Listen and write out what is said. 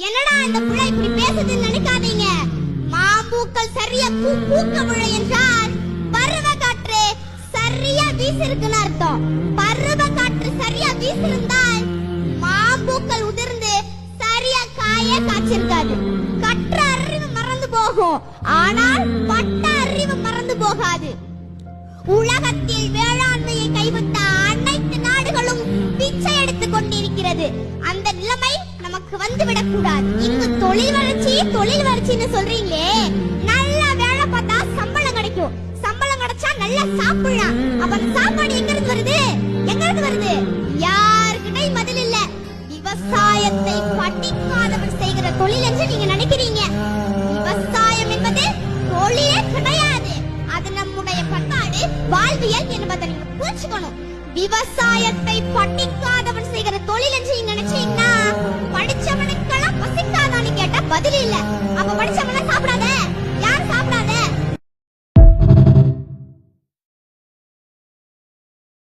என்னடா இந்த புள்ள இப்படி பேசுதுன்னு நினைக்காதீங்க. மாம்பூக்கள் சரியா பூக்கவில்லை என்றால் பருவ காற்று சரியா வீசிருக்குன்னு அர்த்தம். பருவ காற்று சரியா வீசிருந்தால் மாம்பூக்கள் உதிர்ந்து சரியா காய காய்ச்சிருக்காது. கற்ற அறிவு மறந்து போகும், ஆனால் பட்ட அறிவு மறந்து போகாது. உலகத்தில் வேளாண்மையை கைவிட்ட அனைத்து நாடுகளும் பிச்சை எடுத்துக் கொண்டிருக்கிறது. அந்த நிலைமை நமக்கு வந்துவிடக் கூடாது. இங்கு தொழில் வளர்ச்சின்னு சொல்றீங்களே, நல்ல வேலை பார்த்தா சம்பளம் கிடைக்கும். சம்பளம் கிடைச்சா நல்லா சாப்பிடலாம். அப்ப அந்த சாப்பாடு எங்க இருந்து வருது? யாருக்கிட்டையும் பதில் இல்ல. விவசாயத்தை படிக்காதவன் செய்கிற தொழில் என்று நீங்க நினைக்கிறீங்க. விவசாயம் என்பது தொழிலே கிடையாது. அது நம்முடைய பண்பாடு, வாழ்வியல் என்பதை நீங்க புரிஞ்சுக்கணும். விவசாயத்தை படிக்காதவன் செய்கிற தொழில் என்று நீங்க